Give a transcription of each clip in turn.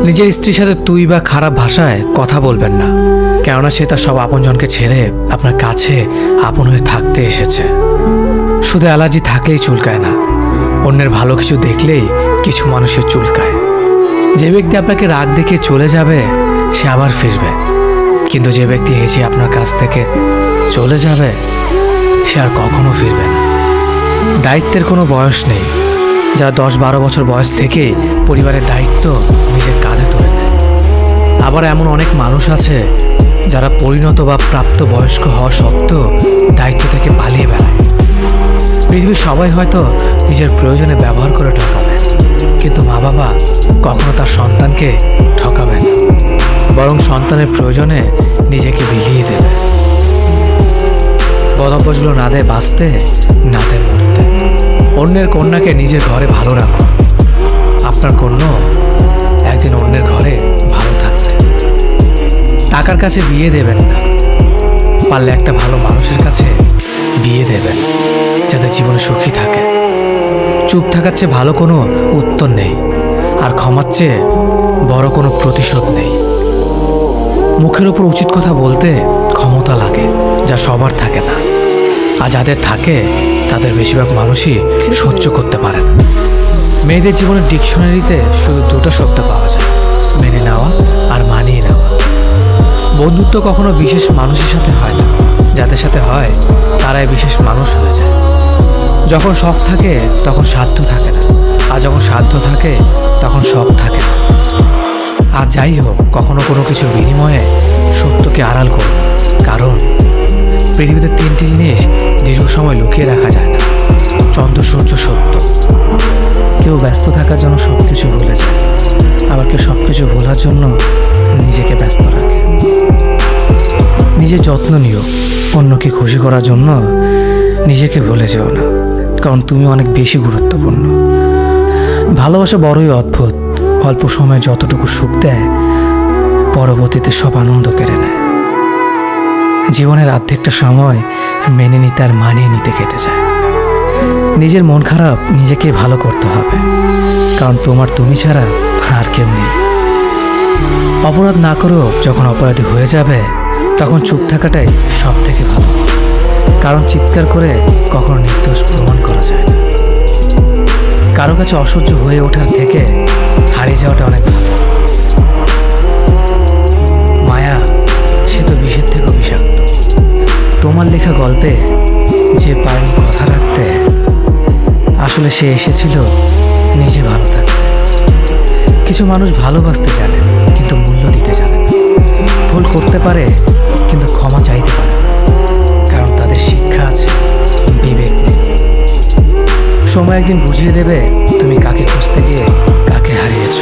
নিজের স্ত্রীর সাথে তুই বা খারাপ ভাষায় কথা বলবেন না, কেননা সে তার সব আপনজনকে ছেড়ে আপনার কাছে আপন হয়ে থাকতে এসেছে। শুধু অ্যালার্জি থাকলেই চুলকায় না, অন্যের ভালো কিছু দেখলেই কিছু মানুষের চুলকায়। যে ব্যক্তি আপনাকে রাগ দেখে চলে যাবে সে আবার ফিরবে, কিন্তু যে ব্যক্তি এসে আপনার কাছ থেকে চলে যাবে সে আর কখনো ফিরবে না। দায়িত্বের কোনো বয়স নেই, যারা 10-12 বছর বয়স থেকেই পরিবারের দায়িত্ব নিজের কাঁধে তুলে নেয়। আবার এমন অনেক মানুষ আছে যারা পরিণত বা প্রাপ্ত বয়স্ক হওয়া সত্ত্বেও দায়িত্ব থেকে পালিয়ে বেড়ায়। পৃথিবীর সবাই হয়তো নিজের প্রয়োজনে ব্যবহার করে ঠকাবে, কিন্তু মা বাবা কখনো তার সন্তানকে ঠকাবে না, বরং সন্তানের প্রয়োজনে নিজেকে বিলিয়ে দেবে। বদভ্যাসগুলো না দেয় বাঁচতে, না দেয় মরতে। অন্যের কন্যাকে নিজের ঘরে ভালো রাখো, আপনার কন্যা একদিন অন্যের ঘরে ভালো থাকবে। টাকার কাছে বিয়ে দেবেন না, পারলে একটা ভালো মানুষের কাছে বিয়ে দেবেন যাতে জীবনে সুখী থাকে। চুপ থাকার চেয়ে ভালো কোনো উত্তর নেই, আর ক্ষমার চেয়ে বড় কোনো প্রতিশোধ নেই। মুখের ওপর উচিত কথা বলতে ক্ষমতা লাগে, যা সবার থাকে না, আর যাদের থাকে তাদের বেশিরভাগ মানুষই সহ্য করতে পারে না। মেয়েদের জীবনের ডিকশনারিতে শুধু দুটো শব্দ পাওয়া যায়, মেনে নেওয়া আর মানিয়ে নেওয়া। বন্ধুত্ব কখনো বিশেষ মানুষের সাথে হয় না, যাদের সাথে হয় তারাই বিশেষ মানুষ হয়ে যায়। যখন শখ থাকে তখন সাধ্য থাকে না, আর যখন সাধ্য থাকে তখন শখ থাকে না। আর যাই হোক, কখনো কোনো কিছুর বিনিময়ে সত্যকে আড়াল করো, কারণ পৃথিবীতে 3টি জিনিস দীর্ঘ সময় লুকিয়ে রাখা যায় না: চন্দ্র, সূর্য, সত্য। কেউ ব্যস্ত থাকার জন্য সব কিছু ভুলে যায়, আবার কেউ সব কিছু ভোলার জন্য নিজেকে ব্যস্ত রাখে। নিজের যত্ন নিও, অন্যকে খুশি করার জন্য নিজেকে ভুলে যেও না, কারণ তুমি অনেক বেশি গুরুত্বপূর্ণ। ভালোবাসা বড়ই অদ্ভুত, অল্প সময়ে যতটুকু সুখ দেয় পরবর্তীতে সব আনন্দ কেড়ে নেয়। জীবনের অর্ধেকটা সময় মেনে নিতে আর মানিয়ে নিতে কেটে যায়। নিজের মন খারাপ নিজেকে ভালো করতে হবে, কারণ তোমার তুমি ছাড়া আর কেউ নেই। অপরাধ না করেও যখন অপরাধী হয়ে যাবে তখন চুপ থাকাটাই সব থেকে ভালো, কারণ চিৎকার করে কখনো নির্দোষ প্রমাণ করা যায় না। কারো কাছে অসহ্য হয়ে ওঠার থেকে হারিয়ে যাওয়াটা অনেক ভালো। মায়া সে তো বিষের থেকেও বিষাক্ত। তোমার লেখা গল্পে যে পারেনি কথা রাখতে, আসলে সে এসেছিল নিজে ভালো থাকতে। কিছু মানুষ ভালোবাসতে জানে কিন্তু মূল্য দিতে জানে না। ভুল করতে পারে কিন্তু ক্ষমা চাইতে পারে না, কারণ তাদের শিক্ষা আছে, বিবেক নেই। সময় একদিন বুঝিয়ে দেবে তুমি কাকে খুঁজতে গিয়ে কাকে হারিয়েছ।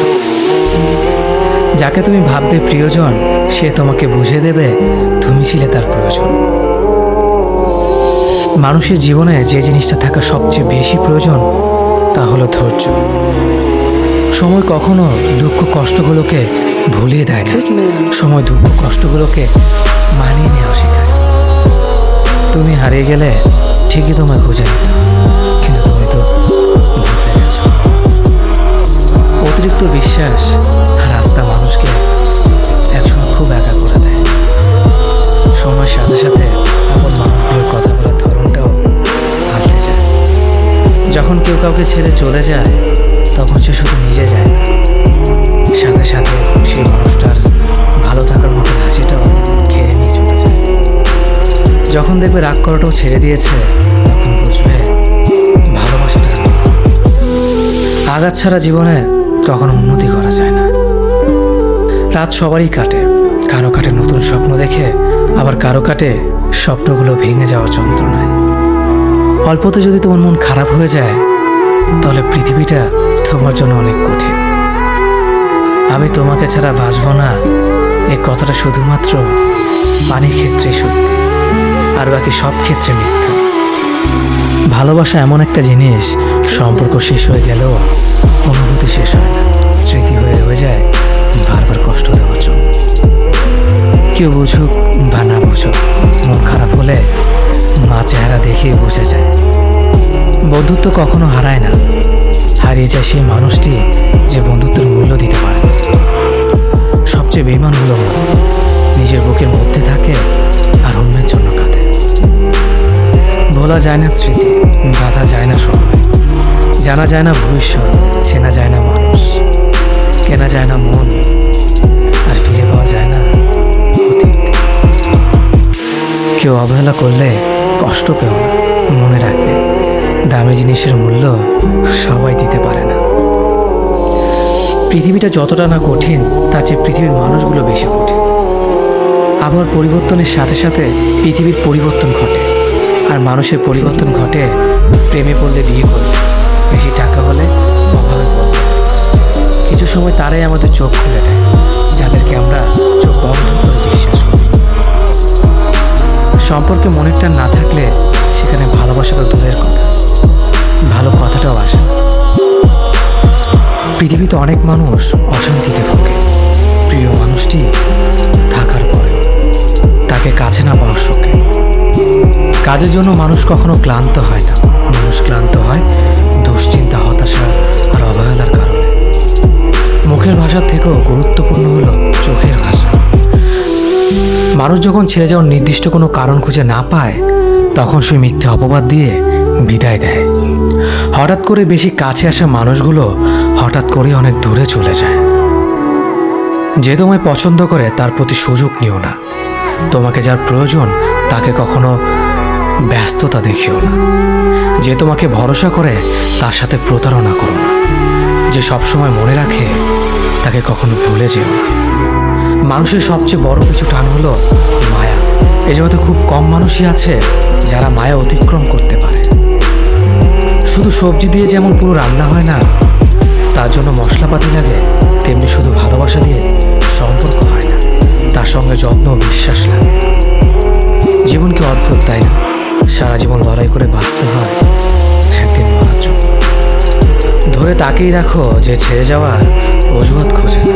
যাকে তুমি ভাববে প্রিয়জন, সে তোমাকে বুঝিয়ে দেবে তুমি ছিলে তার প্রয়োজন। মানুষের জীবনে যে জিনিসটা থাকা সবচেয়ে বেশি প্রয়োজন তা হলো ধৈর্য। সময় কখনো দুঃখ কষ্টগুলোকে ভুলিয়ে দেয় না, সময় দুঃখ কষ্টগুলোকে মানিয়ে নেওয়া শেখায়। তুমি হারিয়ে গেলে ঠিকই তোমায় খুঁজে নিত, কিন্তু তুমি তো বদলে গেছ। অতিরিক্ত বিশ্বাস আর আস্থা মানুষকে একসময় খুব একা করে দেয়। সময়ের সাথে সাথে আপন মানুষগুলোর কথা বলার ধরনটাও পাল্টে যায়। যখন কেউ কাউকে ছেড়ে চলে যায় তখন সে শুধু নিজে যায় না, সাথে সাথে সেই মানুষটার ভালো থাকার মতো হাসিটাও খেয়ে নিয়ে চলে যায়। যখন দেখবে রাগ করাটাও ছেড়ে দিয়েছে তখন বুঝবে ভালোবাসাটা। আঘাত ছাড়া জীবনে কখনো উন্নতি করা যায় না। রাত সবারই কাটে, কারো কাটে নতুন স্বপ্ন দেখে, আবার কারো কাটে স্বপ্নগুলো ভেঙে যাওয়ার যন্ত্রণায়। অল্পতে যদি তোমার মন খারাপ হয়ে যায় তাহলে পৃথিবীটা তোমার জন্য অনেক কঠিন। আমি তোমাকে ছাড়া বাঁচব না, এই কথাটা শুধুমাত্র পানির ক্ষেত্রে সত্যি, আর বাকি সব ক্ষেত্রে মিথ্যা। ভালোবাসা এমন একটা জিনিস, সম্পর্ক শেষ হয়ে গেলেও অনুভূতি শেষ হয় না, স্মৃতি হয়ে রয়ে যায় বারবার কষ্ট দেওয়ার জন্য। কেউ বুঝুক বা না বুঝুক, মন খারাপ হলে মা চেহারা দেখেই বুঝে যায়। বন্ধুত্ব কখনো হারায় না, হারিয়ে যায় সেই মানুষটি যে বন্ধুত্বের মূল্য দিতে পারে। ভোলা যায় না স্মৃতি, বাঁধা যায় না সময়, জানা যায় না ভবিষ্যৎ, চেনা যায় না মানুষ, কেনা যায় না মন, আর ফিরে পাওয়া যায় না অতীত। কেউ অবহেলা করলে কষ্ট পেও না, মনে রাখবে দামি জিনিসের মূল্য সবাই দিতে পারে না। পৃথিবীটা যতটা না কঠিন, তার চেয়ে পৃথিবীর মানুষগুলো বেশি কঠিন। আবহাওয়ার পরিবর্তনের সাথে সাথে পৃথিবীর পরিবর্তন ঘটে, আর মানুষের পরিবর্তন ঘটে প্রেমে পড়লে, বিয়ে করলে, বেশি টাকা হলে, অভাবে পড়লে। কিছু সময় তারাই আমাদের চোখ খুলে দেয়, যাদেরকে আমরা চোখ বন্ধ করে বিশ্বাস করি। সম্পর্কে মনের টান না থাকলে সেখানে ভালোবাসা তো দূরের কথা, ভালো কথাটাও আসে না। পৃথিবীতে অনেক মানুষ অশান্তিতে ভোগে, প্রিয় মানুষটি থাকার পরেও তাকে কাছে না পাওয়ার শোকে। কাজের জন্য মানুষ কখনো ক্লান্ত হয় না, মানুষ ক্লান্ত হয় দুশ্চিন্তা, হতাশা আর অবহেলার কারণে। মুখের ভাষার থেকেও গুরুত্বপূর্ণ হলো চোখের ভাষা। মানুষ যখন ছেড়ে যাওয়ার নির্দিষ্ট কোনো কারণ খুঁজে না পায়, তখন সে মিথ্যে অপবাদ দিয়ে বিদায় দেয়। হঠাৎ করে বেশি কাছে আসা মানুষগুলো হঠাৎ করে অনেক দূরে চলে যায়। যে তোমায় পছন্দ করে তার প্রতি সুযোগ নিও না। তোমাকে যার প্রয়োজন তাকে কখনো ব্যস্ততা দেখিও না। যে তোমাকে ভরসা করে তার সাথে প্রতারণা করো না। যে সবসময় মনে রাখে তাকে কখনো ভুলে যেও না। মানুষের সবচেয়ে বড় কিছু টান হলো মায়া। এই জগতে খুব কম মানুষই আছে যারা মায়া অতিক্রম করতে পারে। শুধু সবজি দিয়ে যেমন পুরো রান্না হয় না, তার জন্য মশলাপাতি লাগে, তেমনি শুধু ভালোবাসা দিয়ে সম্পর্ক হয় না, তার সঙ্গে যত্ন ও বিশ্বাস লাগে। জীবনকে অদ্ভুত, তাই না? সারা জীবন লড়াই করে বাঁচতে হয়, একদিন মরার জন্য। ধরে তাকেই রাখো যে ছেড়ে যাওয়ার অজুহাত খোঁজে না।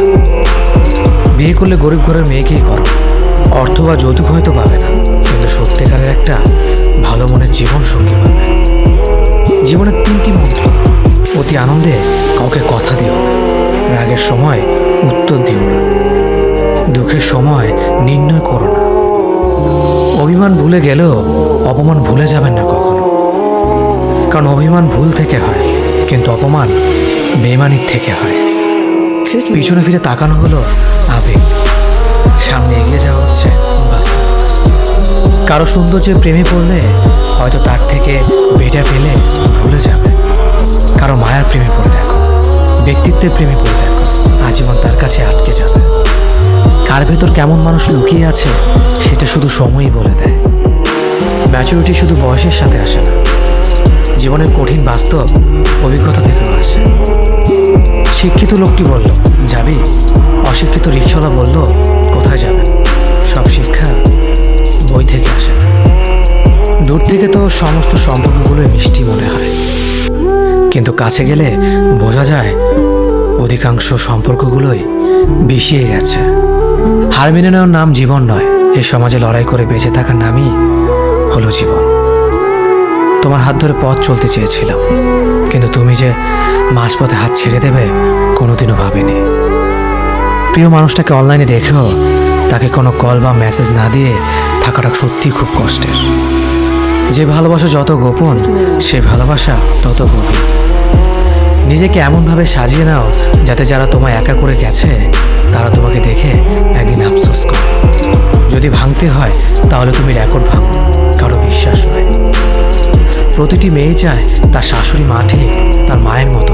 বিয়ে করলে গরিব ঘরের মেয়েকেই করো। অর্থ বা যৌতুক হয়তো পাবে না, কিন্তু সত্যিকারের একটা ভালো মনের জীবন সঙ্গী পাবে। জীবনের 3টি মন্ত্র: অতি আনন্দে কাউকে কথা দিও না, রাগের সময় উত্তর দিও না, দুঃখের সময় নির্ণয় করো না। অভিমান ভুলে গেলেও অপমান ভুলে যাবেন না কখনো, কারণ অভিমান ভুল থেকে হয়, কিন্তু অপমান বেইমানির থেকে হয়। পিছনে ফিরে তাকানো হলো আবেগ, সামনে এগিয়ে যাওয়া হচ্ছে বাস্তবতা। কারো সৌন্দর্যের প্রেমে পড়লে হয়তো তার থেকে বেটার পেলে ভুলে যাবে। কারো মায়ার প্রেমে পড়ে দেখো, ব্যক্তিত্বের প্রেমে পড়ে দেখো, আজীবন তার কাছে আটকে যাবে। কার ভেতর কেমন মানুষ লুকিয়ে আছে সেটা শুধু সময়ই বলে দেয়। ম্যাচুরিটি শুধু বয়সের সাথে আসে না, জীবনের কঠিন বাস্তব অভিজ্ঞতা থেকেও আসে। শিক্ষিত লোকটি বলল, যাবি? অশিক্ষিত রিক্সাওয়ালা বলল, কোথায় যাবেন? সব শিক্ষা বই থেকে আসে না। দূর থেকে তো সমস্ত সম্পর্কগুলোই মিষ্টি মনে হয়, কিন্তু কাছে গেলে বোঝা যায় অধিকাংশ সম্পর্কগুলোই বিষিয়ে গেছে। হার মেনে নেওয়ার নাম জীবন নয়, এই সমাজে লড়াই করে বেঁচে থাকার নামই হলো জীবন। তোমার হাত ধরে পথ চলতে চেয়েছিলাম, কিন্তু তুমি যে মাঝপথে হাত ছেড়ে দেবে কোনোদিনও ভাবিনি। প্রিয় মানুষটাকে অনলাইনে দেখেও তাকে কোনো কল বা মেসেজ না দিয়ে থাকাটা সত্যিই খুব কষ্টের। যে ভালোবাসা যত গোপন, সে ভালোবাসা তত গভীর। নিজেকে এমনভাবে সাজিয়ে নাও যাতে যারা তোমায় একা করে গেছে তারা তোমাকে দেখে একদিন আফসোস করে। যদি ভাঙতে হয় তাহলে তুমি রেকর্ড ভাঙো, কারো বিশ্বাস নয়। প্রতিটি মেয়ে চায় তার শাশুড়ি মা ঠিক তার মায়ের মতো।